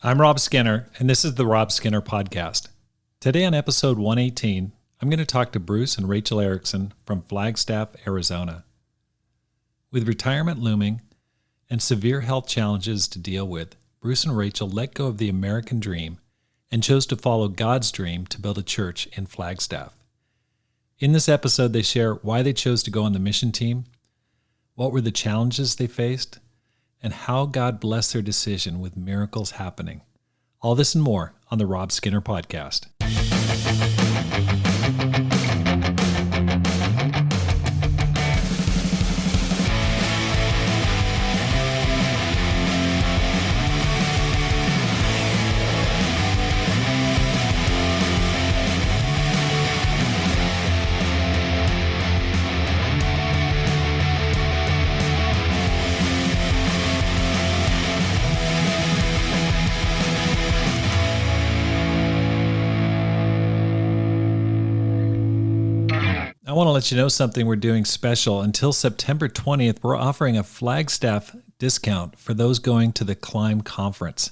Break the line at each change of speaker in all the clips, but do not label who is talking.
I'm Rob Skinner, and this is the Rob Skinner Podcast. Today on episode 118, I'm going to talk to Bruce and Rachel Erickson from Flagstaff, Arizona. With retirement looming and severe health challenges to deal with, Bruce and Rachel let go of the American dream and chose to follow God's dream to build a church in Flagstaff. In this episode, they share why they chose to go on the mission team, what were the challenges they faced, and how God blessed their decision with miracles happening. All this and more on the Rob Skinner Podcast. I want to let you know something we're doing special. Until September 20th, we're offering a Flagstaff discount for those going to the Climb Conference.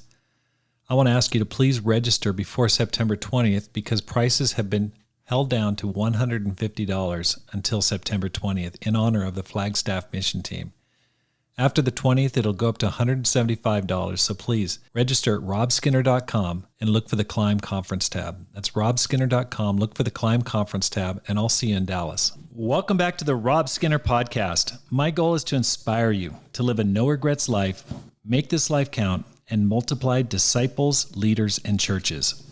I want to ask you to please register before September 20th because prices have been held down to $150 until September 20th in honor of the Flagstaff mission team. After the 20th, it'll go up to $175, so please register at robskinner.com and look for the Climb Conference tab. That's robskinner.com, look for the Climb Conference tab, and I'll see you in Dallas. Welcome back to the Rob Skinner Podcast. My goal is to inspire you to live a no-regrets life, make this life count, and multiply disciples, leaders, and churches.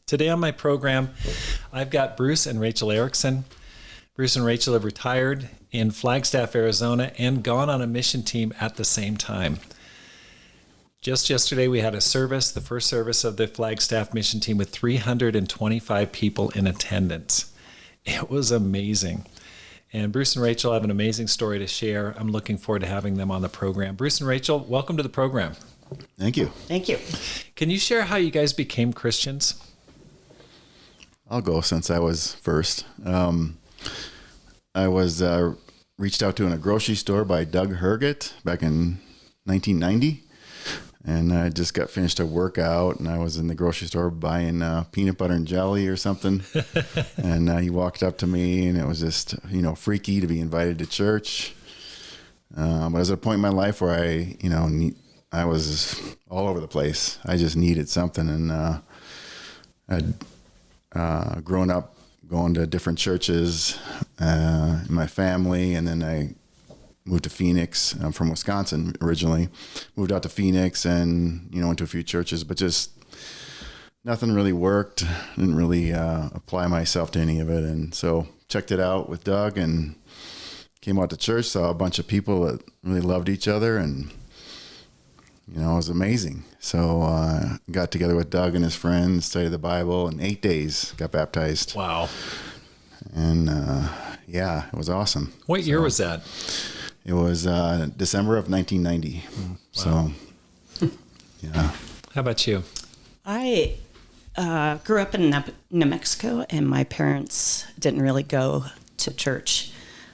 Today on my program, I've got Bruce and Rachel Erickson. Bruce and Rachel have retired in Flagstaff, Arizona, and gone on a mission team at the same time. Just yesterday, we had a service, the first service of the Flagstaff mission team with 325 people in attendance. It was amazing. And Bruce and Rachel have an amazing story to share. I'm looking forward to having them on the program. Bruce and Rachel, welcome to the program.
Thank you.
Thank you.
Can you share how you guys became Christians?
I'll go since I was first. I was reached out to in a grocery store by Doug Herget back in 1990. And I just got finished a workout, and I was in the grocery store buying peanut butter and jelly or something. And he walked up to me, and it was just, freaky to be invited to church. But I was at a point in my life where I was all over the place. I just needed something. And I'd grown up going to different churches in my family, and then I moved to Phoenix. I'm from Wisconsin originally. Moved out to Phoenix and, went to a few churches, but just nothing really worked. Didn't really apply myself to any of it. And so checked it out with Doug and came out to church, saw a bunch of people that really loved each other, and, it was amazing. So got together with Doug and his friends, studied the Bible, in 8 days got baptized.
Wow.
And it was awesome.
What year was that?
It was December of 1990. Wow. So, yeah.
How about you?
I grew up in New Mexico, and my parents didn't really go to church.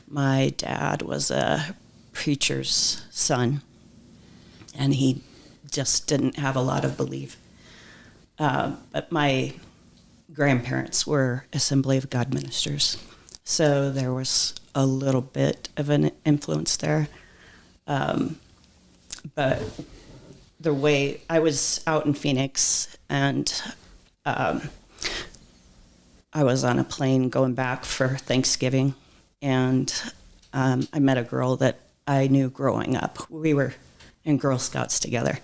My dad was a preacher's son, and he just didn't have a lot of belief. But my grandparents were Assembly of God ministers, so there was a little bit of an influence there. But the way I was out in Phoenix, and I was on a plane going back for Thanksgiving, and I met a girl that I knew growing up. We were in Girl Scouts together,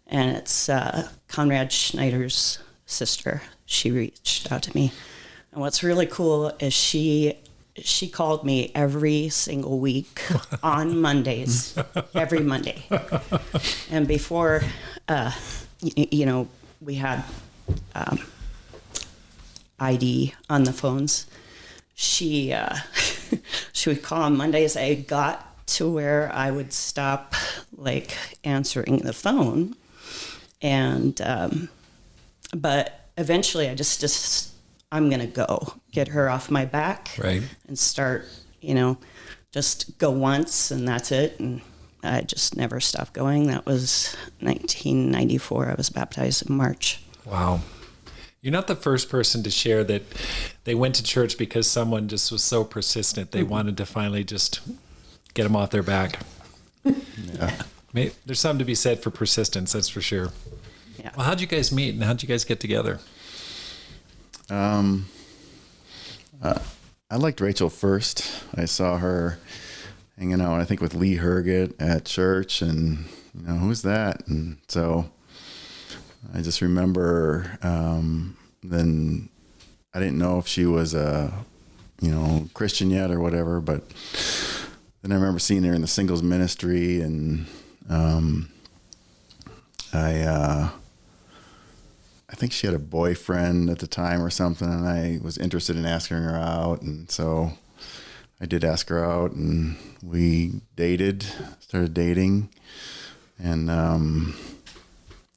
and it's Conrad Schneider's sister. She reached out to me, and what's really cool is she called me every single week on Mondays, every Monday. And before, we had ID on the phones. She would call on Mondays. I got to where I would stop answering the phone, and but eventually I just I'm gonna go get her off my back,
right,
and start just go once and that's it, and I just never stopped going. That was 1994. I was baptized in March.
Wow. You're not the first person to share that they went to church because someone just was so persistent. They wanted to finally just get them off their back.
Yeah.
There's something to be said for persistence, that's for sure.
Yeah.
Well, how'd you guys meet and how'd you guys get together?
I liked Rachel first. I saw her hanging out, I think, with Lee Herget at church, and who's that? And so I just remember. Then I didn't know if she was a Christian yet or whatever, but then I remember seeing her in the singles ministry, and I think she had a boyfriend at the time or something, and I was interested in asking her out, and so I did ask her out, and we started dating, and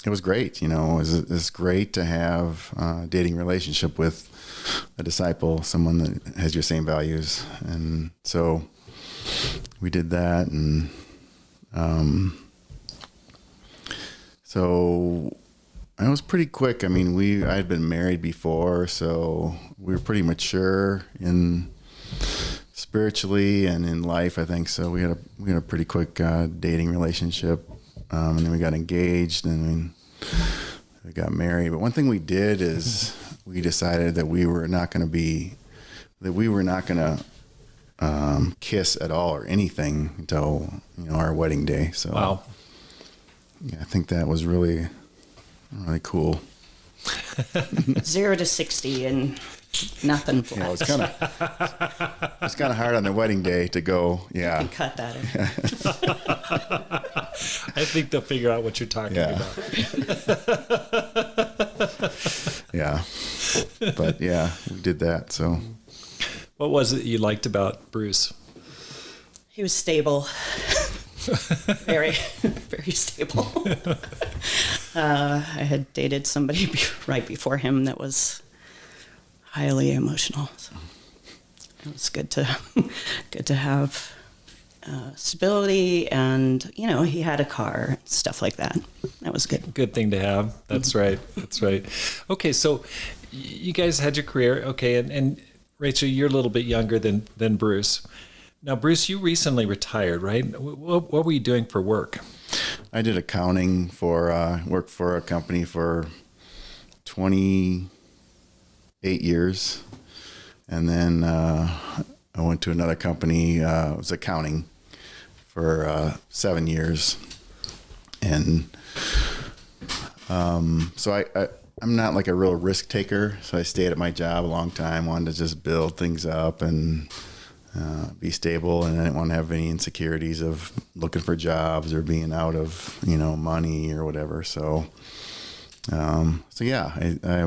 it was great. It's great to have a dating relationship with a disciple, someone that has your same values, and so we did that, and so it was pretty quick. I mean, I had been married before, so we were pretty mature in spiritually and in life, I think. So we had a pretty quick dating relationship, and then we got engaged, and we got married. But one thing we did is we decided that we were not going to kiss at all or anything until our wedding day. So
Wow.
Yeah, I think that was really cool.
0 to 60 and nothing flat.
It's kind of hard on the wedding day to go. Yeah,
You can cut that in.
I think they'll figure out what you're talking about.
Yeah, but yeah, we did that. So
What was it you liked about Bruce?
He was stable. Very, very stable. I had dated somebody right before him that was highly emotional. So it was good to have stability, and he had a car, stuff like that. That was good.
Good thing to have. That's right. That's right. Okay, so you guys had your career. Okay, and Rachel, you're a little bit younger than Bruce. Now, Bruce, you recently retired, right? What were you doing for work?
I did accounting worked for a company for 28 years. And then I went to another company, it was accounting for 7 years. And so I'm not like a real risk taker. So I stayed at my job a long time, wanted to just build things up and be stable, and I didn't want to have any insecurities of looking for jobs or being out of money or whatever. So yeah, I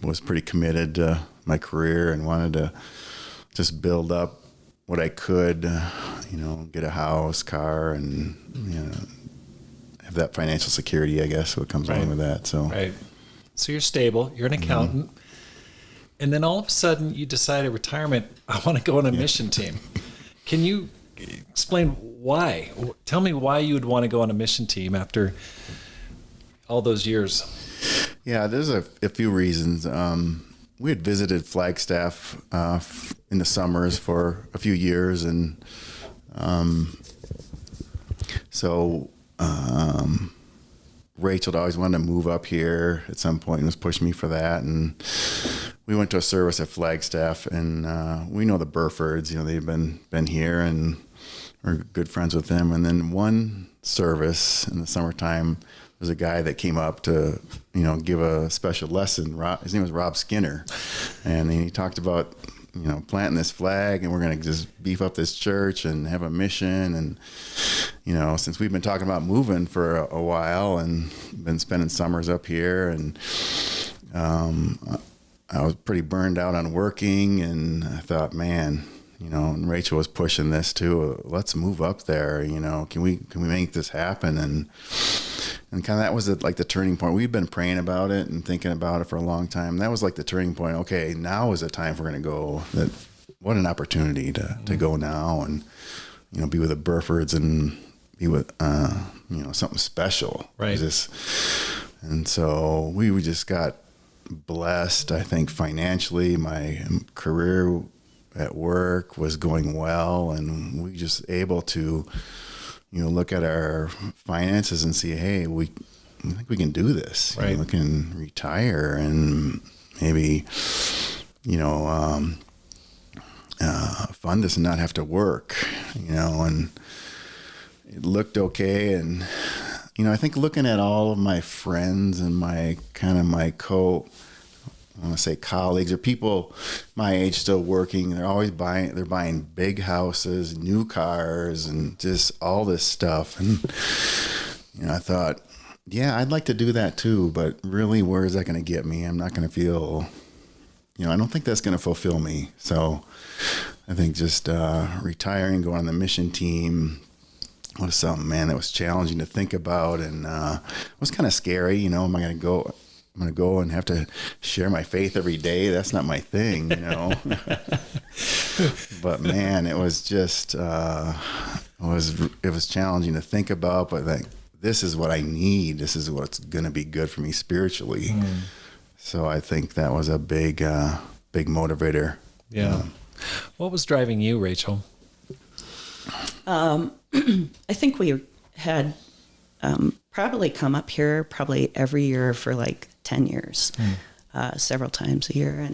was pretty committed to my career and wanted to just build up what I could, get a house, car, and have that financial security, I guess, what comes along with that. So
Right. So you're stable. You're an accountant. And then all of a sudden you decide at retirement, I want to go on a mission team. Can you explain why? Tell me why you would want to go on a mission team after all those years.
Yeah, there's a few reasons. We had visited Flagstaff in the summers for a few years, and so Rachel had always wanted to move up here at some point and was pushing me for that. And we went to a service at Flagstaff, and we know the Burfords. They've been here, and we're good friends with them. And then one service in the summertime, was a guy that came up to, give a special lesson. His name was Rob Skinner, and he talked about, planting this flag, and we're going to just beef up this church and have a mission. And, since we've been talking about moving for a while and been spending summers up here, and I was pretty burned out on working, and I thought, man, and Rachel was pushing this too. Let's move up there. Can we make this happen? And kind of that was like the turning point. We've been praying about it and thinking about it for a long time. That was like the turning point. Okay, now is the time we're going to go. What an opportunity to go now and be with the Burfords and be with, something special.
Right.
And so we just got blessed, I think, financially. My career at work was going well, and we just able to, look at our finances and see, hey, I think we can do this.
Right.
We can retire and maybe, fund this and not have to work, and it looked okay. And, I think looking at all of my friends and my I want to say colleagues or people my age still working, they're buying big houses, new cars, and just all this stuff. And, I thought, yeah, I'd like to do that too, but really, where is that going to get me? I'm not going to feel, I don't think that's going to fulfill me. So I think just retiring, going on the mission team was something, man, that was challenging to think about, and it was kind of scary. Am I going to go and have to share my faith every day? That's not my thing, But man, it was just it was challenging to think about. But like, this is what I need. This is what's going to be good for me spiritually. So I think that was a big motivator.
Yeah. What was driving you, Rachel?
I think we had probably come up here probably every year for like 10 years, several times a year.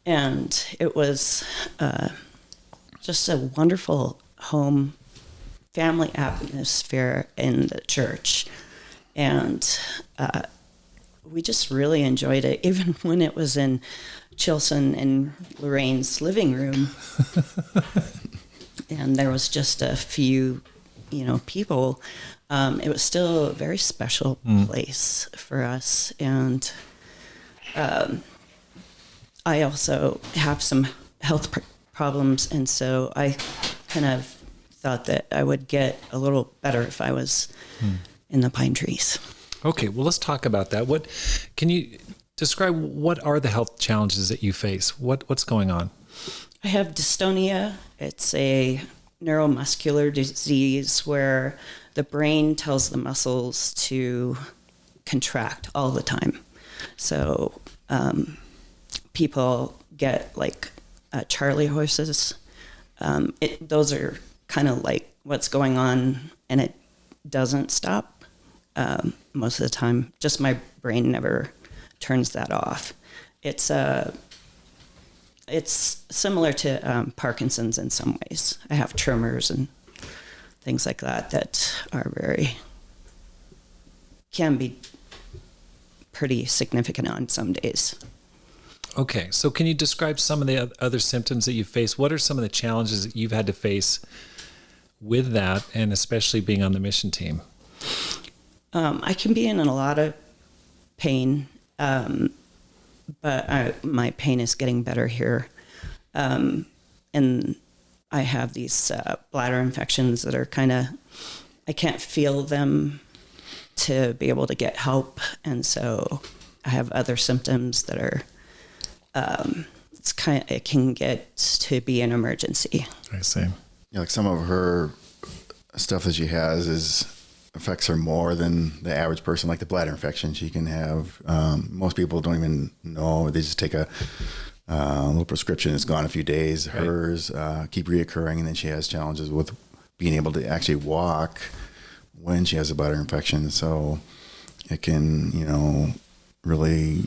And it was just a wonderful home family atmosphere in the church. And we just really enjoyed it, even when it was in Chilson and Lorraine's living room. And there was just a few, people. It was still a very special place for us. And I also have some health problems. And so I kind of thought that I would get a little better if I was in the pine trees.
Okay, well, let's talk about that. What can you describe? What are the health challenges that you face? What's going on?
I have dystonia. It's a neuromuscular disease where the brain tells the muscles to contract all the time. So people get like Charlie horses. Those are kind of like what's going on, and it doesn't stop most of the time. Just my brain never turns that off. It's similar to Parkinson's in some ways. I have tremors and things like that are can be pretty significant on some days.
Okay, so can you describe some of the other symptoms that you face? What are some of the challenges that you've had to face with that, and especially being on the mission team?
I can be in a lot of pain, but my pain is getting better here. And I have these bladder infections that are I can't feel them to be able to get help. And so I have other symptoms that are, it can get to be an emergency.
I see.
Yeah, like some of her stuff that she has affects her more than the average person, like the bladder infection she can have. Most people don't even know. They just take a little prescription. It's gone a few days. Right. Hers keep reoccurring, and then she has challenges with being able to actually walk when she has a bladder infection. So it can, really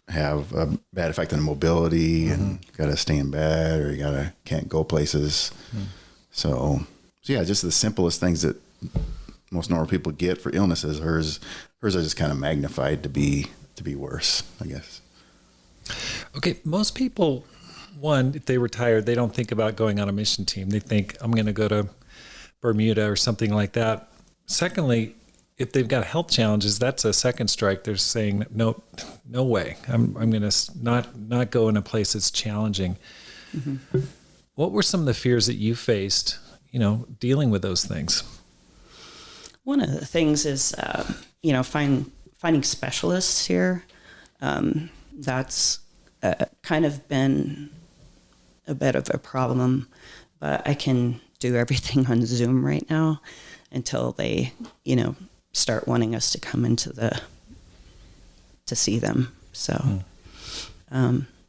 have a bad effect on mobility, and got to stay in bed, or can't go places. So yeah, just the simplest things that most normal people get for illnesses. Hers are just kind of magnified to be worse, I guess.
Okay, most people, one, if they retire, they don't think about going on a mission team. They think, I'm going to go to Bermuda or something like that. Secondly, if they've got health challenges, that's a second strike. They're saying, no way. I'm going to not go in a place that's challenging. Mm-hmm. What were some of the fears that you faced, dealing with those things?
One of the things is, finding specialists here. That's kind of been a bit of a problem, but I can do everything on Zoom right now. until they, start wanting us to come to see them. So,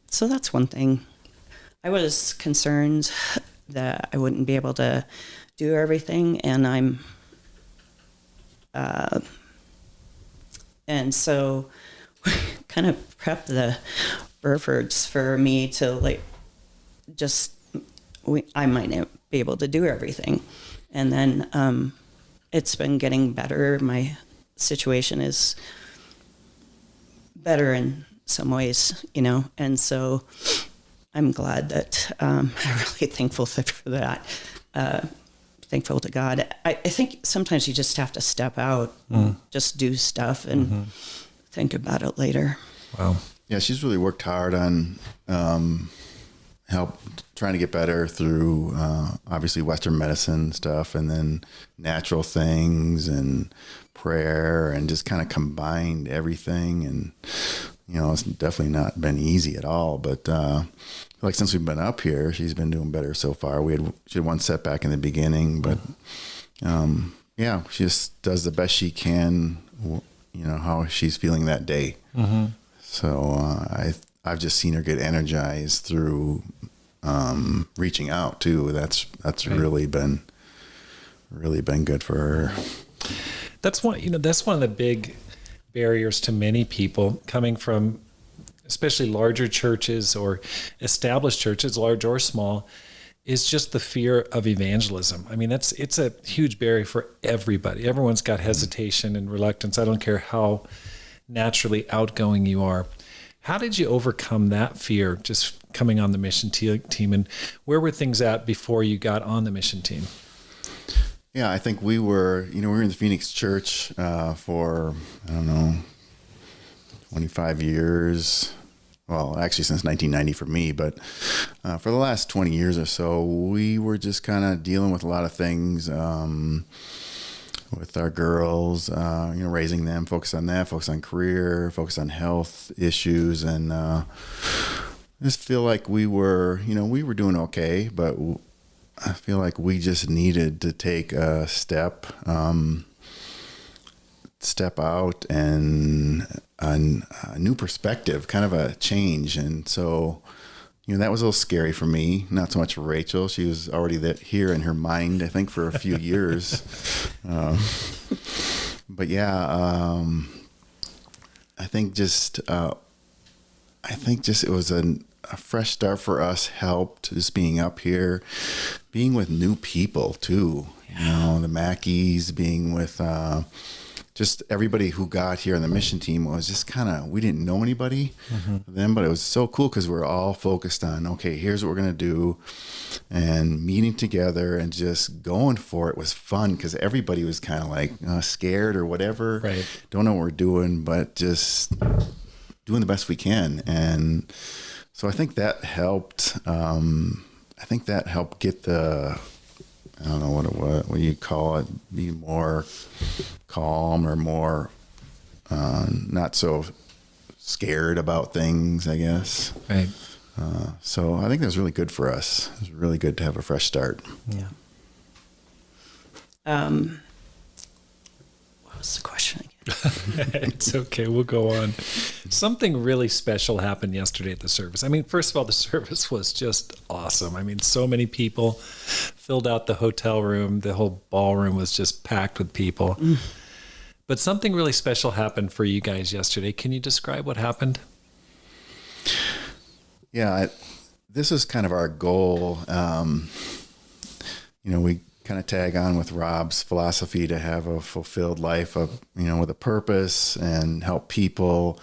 so that's one thing. I was concerned that I wouldn't be able to do everything, and and so we kind of prepped the Burfords for me to I might not be able to do everything. And then it's been getting better. My situation is better in some ways, and so I'm glad that I'm really thankful for that. Thankful to God. I think sometimes you just have to step out, just do stuff, and think about it later.
Wow.
Yeah, she's really worked hard on trying to get better through obviously Western medicine stuff, and then natural things and prayer, and just kind of combined everything. And it's definitely not been easy at all, but like since we've been up here, she's been doing better so far. She had one setback in the beginning, but yeah, she just does the best she can, how she's feeling that day. So I've just seen her get energized through reaching out too. That's right. really been good for her.
That's one of the big barriers to many people coming from, especially larger churches or established churches, large or small, is just the fear of evangelism. I mean, it's a huge barrier for everybody. Everyone's got hesitation and reluctance. I don't care how naturally outgoing you are. How did you overcome that fear just coming on the mission team, and where were things at before you got on the mission team?
Yeah, I think we were in the Phoenix church for, 25 years. Well, actually since 1990 for me, but for the last 20 years or so, we were just kind of dealing with a lot of things with our girls, raising them, focus on that, focus on career, focus on health issues, and I just feel like we were doing okay, but I feel like we just needed to take a step out and a new perspective, kind of a change. And so, that was a little scary for me, not so much for Rachel. She was already here in her mind, I think, for a few years. But yeah, I think just it was a fresh start for us, helped just being up here, being with new people too. The Mackeys, being with just everybody who got here on the mission team was just we didn't know anybody then, but it was so cool because we're all focused on, okay, here's what we're going to do, and meeting together and just going for it was fun because everybody was kind of like scared or whatever.
Right.
Don't know what we're doing, but just doing the best we can. And so I think that helped. Get the, I don't know what do you call it, be more calm or more not so scared about things, I guess.
Right.
So I think that was really good for us. It was really good to have a fresh start.
Yeah.
What was the question again?
It's okay. We'll go on. Something really special happened yesterday at the service. I mean, first of all, the service was just awesome. I mean, so many people filled out the hotel room. The whole ballroom was just packed with people. But something really special happened for you guys yesterday. Can you describe what happened?
Yeah, this is kind of our goal. We kind of tag on with Rob's philosophy to have a fulfilled life with a purpose and help people.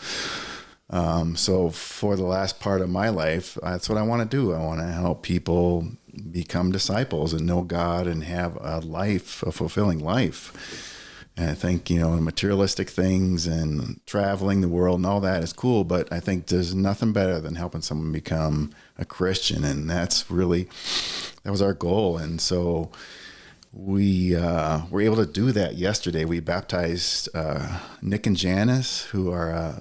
So for the last part of my life, that's what I want to do. I want to help people become disciples and know God and have a fulfilling life. And I think, materialistic things and traveling the world and all that is cool, but I think there's nothing better than helping someone become a Christian. And that was our goal. And so we were able to do that yesterday. We baptized Nick and Janice, who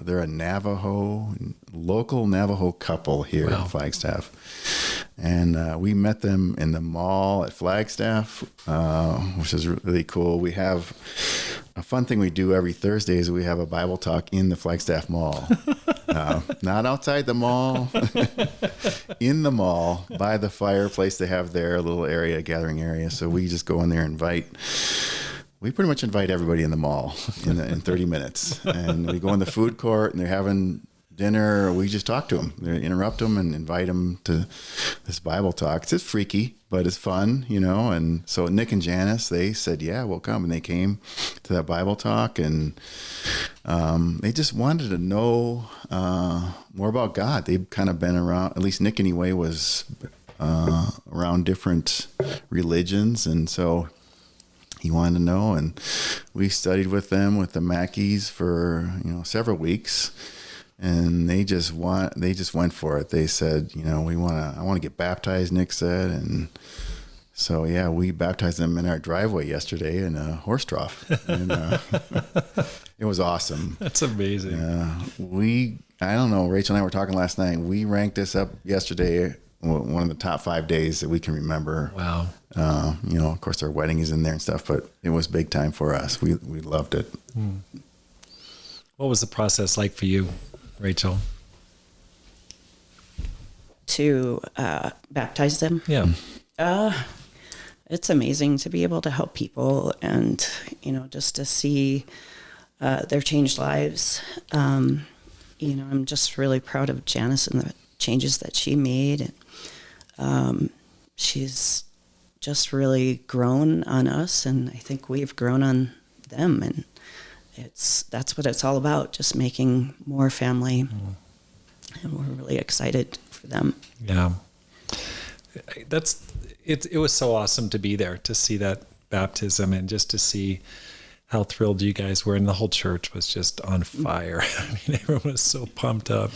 they're a local Navajo couple here in Flagstaff. And we met them in the mall at Flagstaff, which is really cool. We have a fun thing we do every Thursday is we have a Bible talk in the Flagstaff Mall. Not outside the mall, in the mall, by the fireplace they have there, a little area, gathering area. So we just go in there and we pretty much invite everybody in the mall in 30 minutes. And we go in the food court and they're having dinner, or we just talk to them. They interrupt them and invite them to this Bible talk. It's just freaky, but it's fun, And so Nick and Janice, they said, yeah, we'll come. And they came to that Bible talk, and they just wanted to know more about God. They've kind of been around, at least Nick anyway, was around different religions. And so he wanted to know, and we studied with them, with the Mackeys for, several weeks. And they just went for it. They said, I want to get baptized, Nick said. And so, yeah, we baptized them in our driveway yesterday in a horse trough. And it was awesome.
That's amazing.
I don't know, Rachel and I were talking last night. We ranked this up yesterday, one of the top 5 days that we can remember.
Wow.
Of course, our wedding is in there and stuff, but it was big time for us. We loved it.
What was the process like for you, Rachel?
To baptize them?
Yeah.
It's amazing to be able to help people and, just to see their changed lives. I'm just really proud of Janice and the changes that she made. She's just really grown on us, and I think we've grown on them, and that's what it's all about, just making more family. And we're really excited for them.
Yeah. It was so awesome to be there, to see that baptism, and just to see how thrilled you guys were, and the whole church was just on fire. I mean, everyone was so pumped up.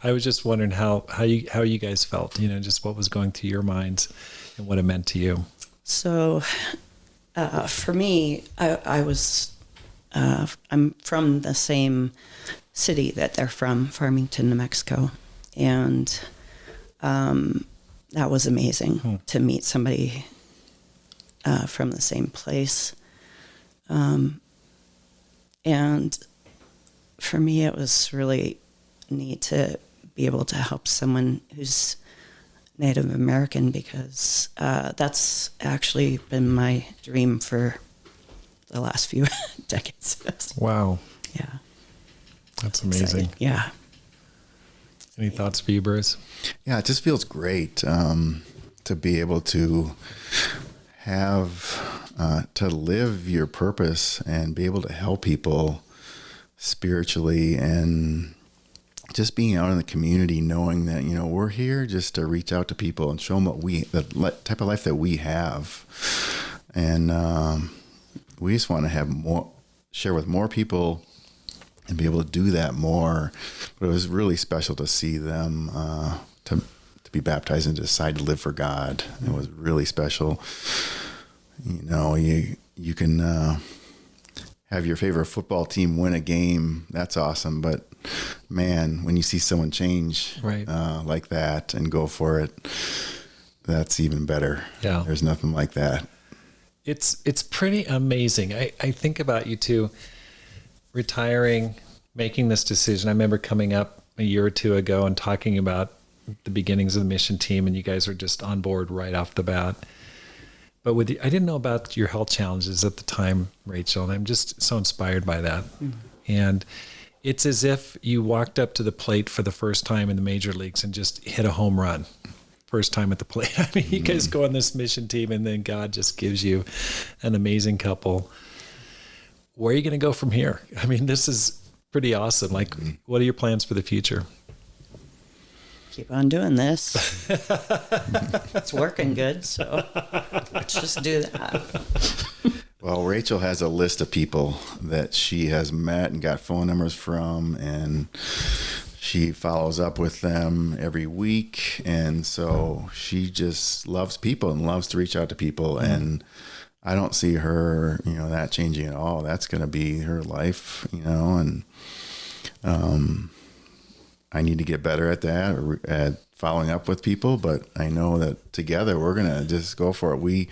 I was just wondering how you guys felt, just what was going through your minds and what it meant to you.
So for me, I'm from the same city that they're from, Farmington, New Mexico. And that was amazing to meet somebody from the same place. And for me, it was really neat to be able to help someone who's Native American, because that's actually been my dream for the last few decades.
Wow.
Yeah.
That's amazing.
Excited. Yeah.
Any thoughts for you, Bruce?
Yeah, it just feels great to be able to have, to live your purpose and be able to help people spiritually, and just being out in the community, knowing that, we're here just to reach out to people and show them the type of life that we have. And we just want to have share with more people and be able to do that more. But it was really special to see them to be baptized and decide to live for God. It was really special. You can have your favorite football team win a game. That's awesome. But man, when you see someone change like that and go for it, that's even better.
Yeah.
There's nothing like that.
It's pretty amazing. I think about you two retiring, making this decision. I remember coming up a year or two ago and talking about the beginnings of the mission team, and you guys are just on board right off the bat. But I didn't know about your health challenges at the time, Rachel, and I'm just so inspired by that. Mm-hmm. And it's as if you walked up to the plate for the first time in the major leagues and just hit a home run. First time at the plate. I mean, you guys go on this mission team, and then God just gives you an amazing couple. Where are you going to go from here? I mean, this is pretty awesome. Like, what are your plans for the future?
Keep on doing this. It's working good, so let's just do that.
Well, Rachel has a list of people that she has met and got phone numbers from, and she follows up with them every week. And so she just loves people and loves to reach out to people. And I don't see her, that changing at all. That's going to be her life, and I need to get better at that, or at following up with people. But I know that together we're going to just go for it. We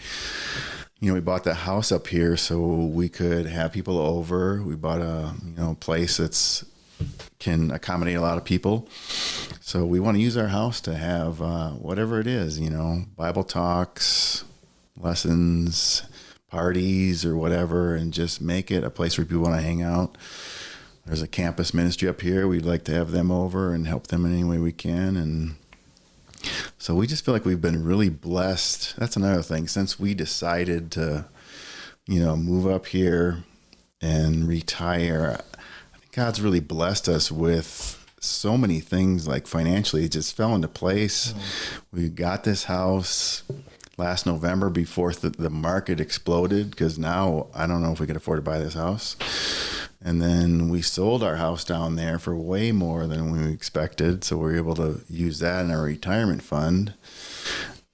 bought that house up here so we could have people over. We bought a, place that's can accommodate a lot of people. So we want to use our house to have whatever it is, Bible talks, lessons, parties, or whatever, and just make it a place where people want to hang out. There's a campus ministry up here. We'd like to have them over and help them in any way we can. And so we just feel like we've been really blessed. That's another thing. Since we decided to, move up here and retire, I think God's really blessed us with so many things. Like financially, it just fell into place. We got this house last November before the market exploded, because now I don't know if we could afford to buy this house. And then we sold our house down there for way more than we expected. So we were able to use that in our retirement fund.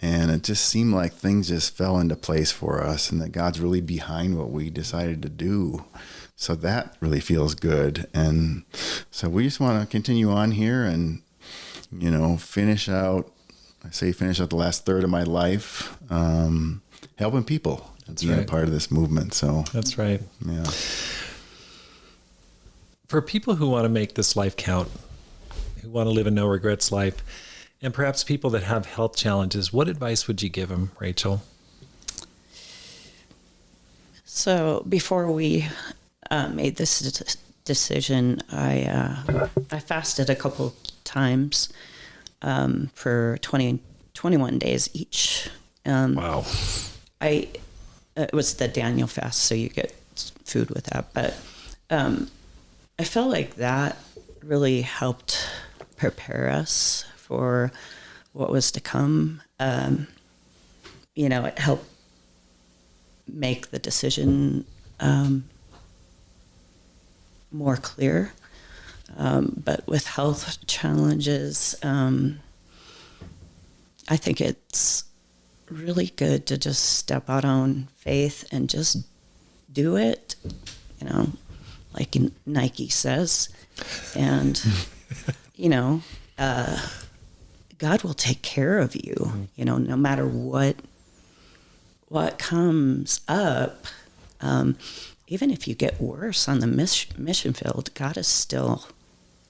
And it just seemed like things just fell into place for us, and that God's really behind what we decided to do. So that really feels good. And so we just want to continue on here and, finish out the last third of my life helping people.
That's
being
right.
a part of this movement. So
That's right.
yeah.
For people who want to make this life count, who want to live a no regrets life, and perhaps people that have health challenges, what advice would you give them, Rachel?
So before we made this decision, I fasted a couple times for 21 days each.
Wow.
It was the Daniel fast, so you get food with that. But I felt like that really helped prepare us for what was to come. It helped make the decision more clear. But with health challenges, I think it's really good to just step out on faith and just do it, like Nike says. And, God will take care of you, no matter what comes up. Even if you get worse on the mission field, God is still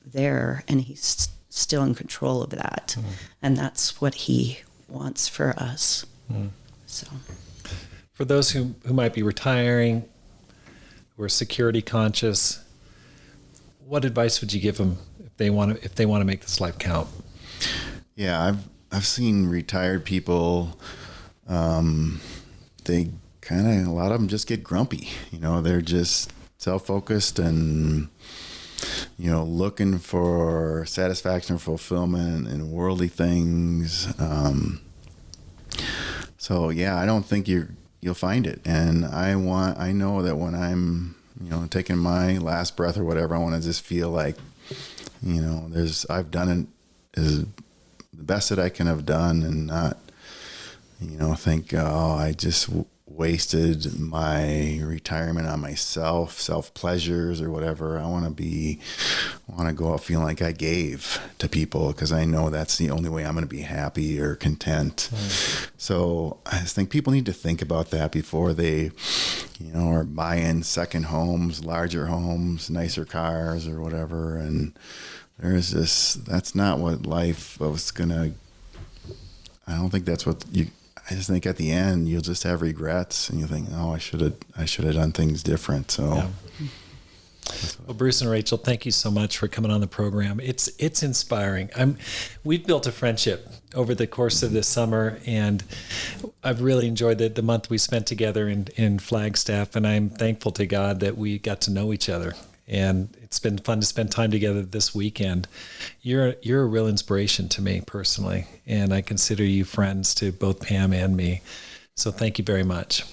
there, and he's still in control of that. And that's what he wants for us. So
For those who might be retiring, who are security conscious, what advice would you give them if they want to make this life count?
Yeah, I've seen retired people. They a lot of them just get grumpy. They're just self-focused and looking for satisfaction or fulfillment in worldly things. So yeah, I don't think you'll find it. And I know that when I'm taking my last breath or whatever, I want to just feel like I've done it as the best that I can have done, and not think, I just wasted my retirement on myself, self-pleasures or whatever. I want to go out feeling like I gave to people, because I know that's the only way I'm going to be happy or content. So I just think people need to think about that before they, are buying second homes, larger homes, nicer cars or whatever. And that's not what life was I don't think that's what I just think at the end you'll just have regrets, and you'll think, I should have done things different. So,
yeah. Well, Bruce and Rachel, thank you so much for coming on the program. It's inspiring. We've built a friendship over the course of this summer, and I've really enjoyed the month we spent together in Flagstaff, and I'm thankful to God that we got to know each other. And it's been fun to spend time together this weekend. You're a real inspiration to me personally, and I consider you friends to both Pam and me. So thank you very much.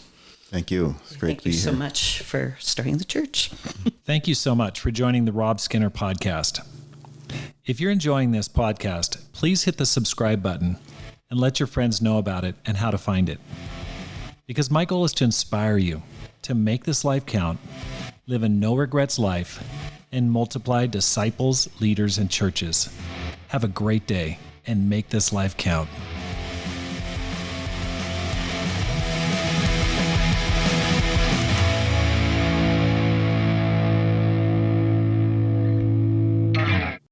Thank you. It's great to be here.
Thank you so much for starting the church.
Thank you so much for joining the Rob Skinner podcast. If you're enjoying this podcast, please hit the subscribe button and let your friends know about it and how to find it. Because my goal is to inspire you to make this life count, live a no regrets life, and multiply disciples, leaders, and churches. Have a great day and make this life count.